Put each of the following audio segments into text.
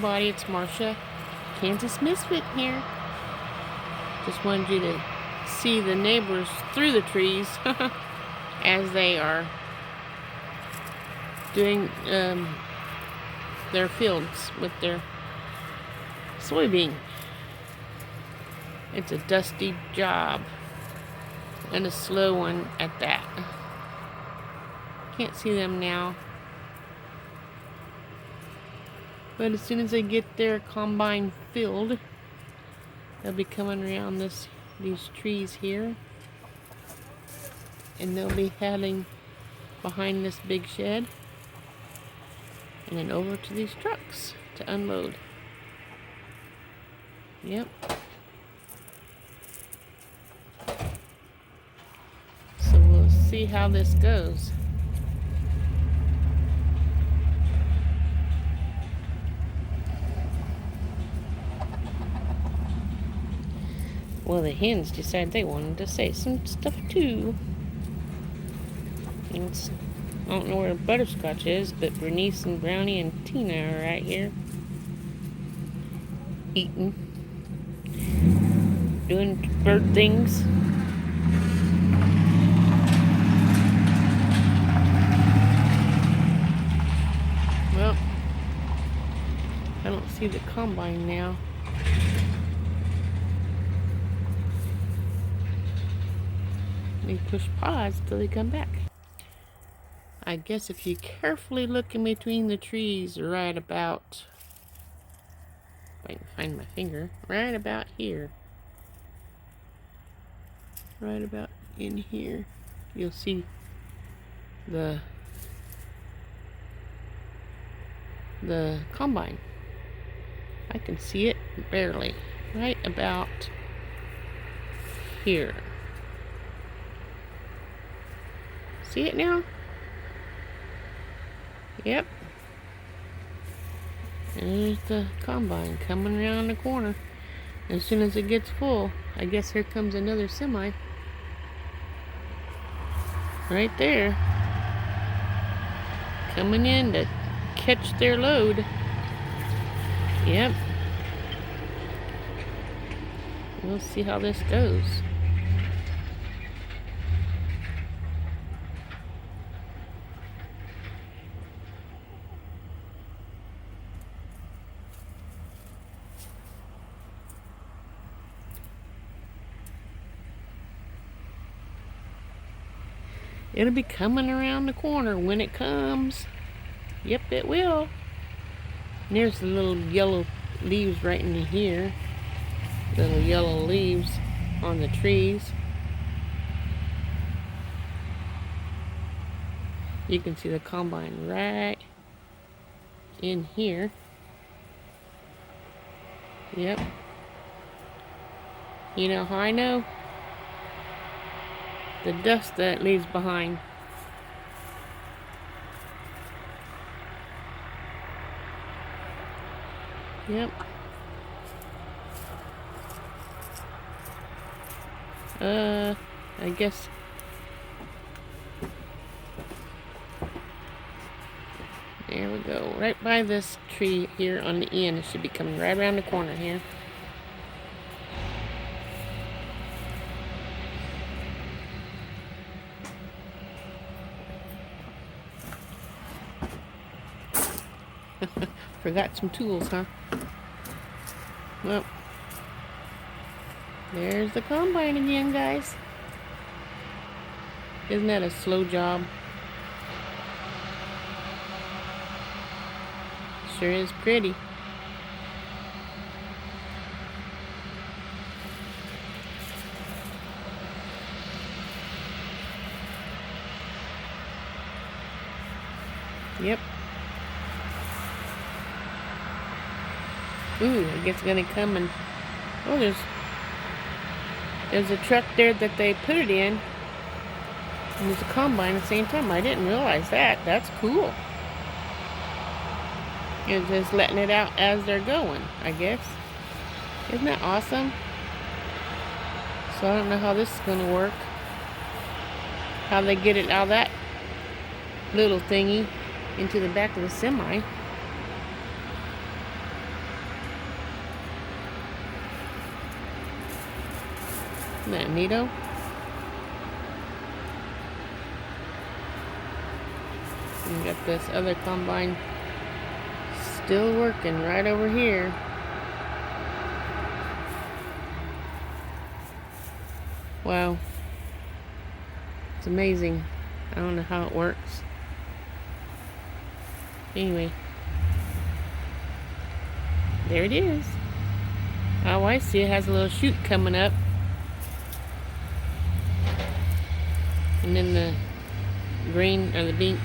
everybody, it's Marcia, Kansas Misfit here. Just wanted you to see the neighbors through the trees as they are doing their fields with their soybean. It's a dusty job and a slow one at that. Can't see them now. But as soon as they get their combine filled, they'll be coming around these trees here. And they'll be heading behind this big shed. And then over to these trucks to unload. Yep. So we'll see how this goes. Well, the hens decided they wanted to say some stuff too. I don't know where Butterscotch is, but Bernice and Brownie and Tina are right here. Eating. Doing bird things. Well, I don't see the combine now. You push pause till they come back. I guess if you carefully look in between the trees right about, if I can find my finger, right about here, right about in here, you'll see the combine. I can see it barely, right about here. See it now? Yep. There's the combine coming around the corner. As soon as it gets full, I guess here comes another semi. Right there. Coming in to catch their load. Yep. We'll see how this goes. It'll be coming around the corner when it comes. Yep, it will. And there's the little yellow leaves right in here. Little yellow leaves on the trees. You can see the combine right in here. Yep. You know how I know? The dust that it leaves behind. Yep. I guess there we go. Right by this tree here on the end. It should be coming right around the corner here. Forgot some tools, huh? Well, there's the combine again, guys. Isn't that a slow job? Sure is pretty. Yep. Ooh, I guess it's gonna come and oh, there's a truck there that they put it in, and there's a combine at the same time. I didn't realize that. That's cool. It's just letting it out as they're going, I guess. Isn't that awesome? So I don't know how this is gonna work. How they get it out of that little thingy into the back of the semi. Isn't that neato? And got this other combine still working right over here. Wow. It's amazing. I don't know how it works. Anyway. There it is. Oh, I see. It has a little chute coming up. And then the grain, or the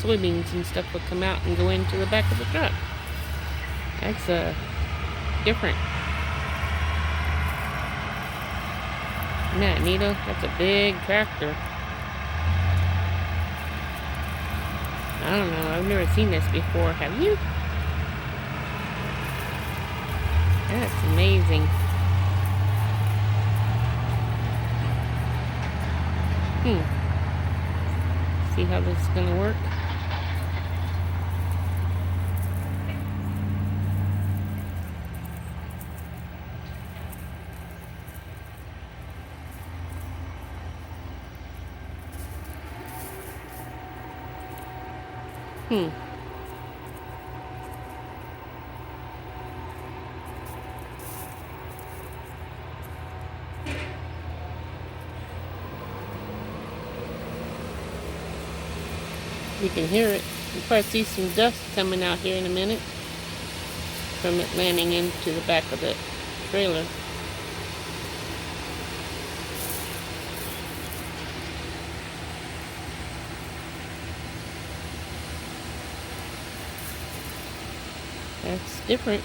soybeans and stuff will come out and go into the back of the truck. That's different. Isn't that neato? That's a big tractor. I don't know. I've never seen this before. Have you? That's amazing. See how this is gonna work? You can hear it. You'll probably see some dust coming out here in a minute from it landing into the back of the trailer. That's different.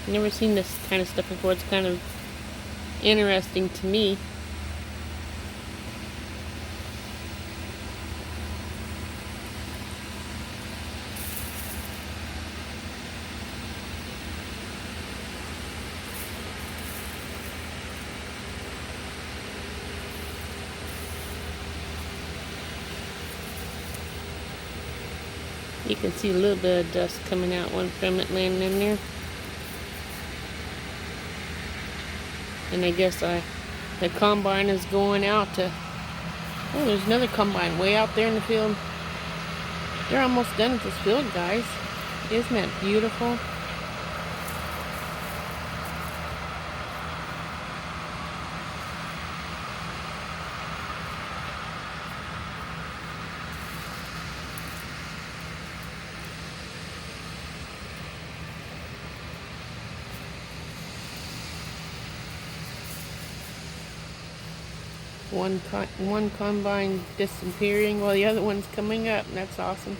Never seen this kind of stuff before. It's kind of interesting to me. You can see a little bit of dust coming out one from it landing in there. And I guess the combine is going out to... Oh, there's another combine way out there in the field. They're almost done with this field, guys. Isn't that beautiful? One combine disappearing while the other one's coming up. And that's awesome.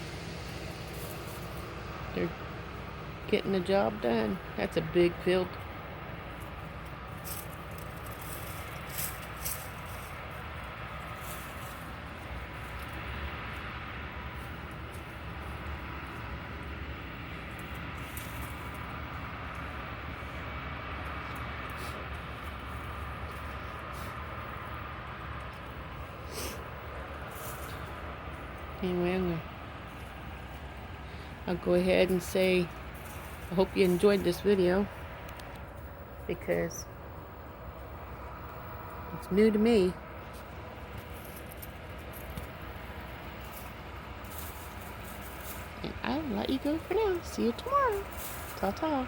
They're getting the job done. That's a big field. Anyway, I'll go ahead and say I hope you enjoyed this video, because it's new to me. And I'll let you go for now. See you tomorrow. Ta-ta.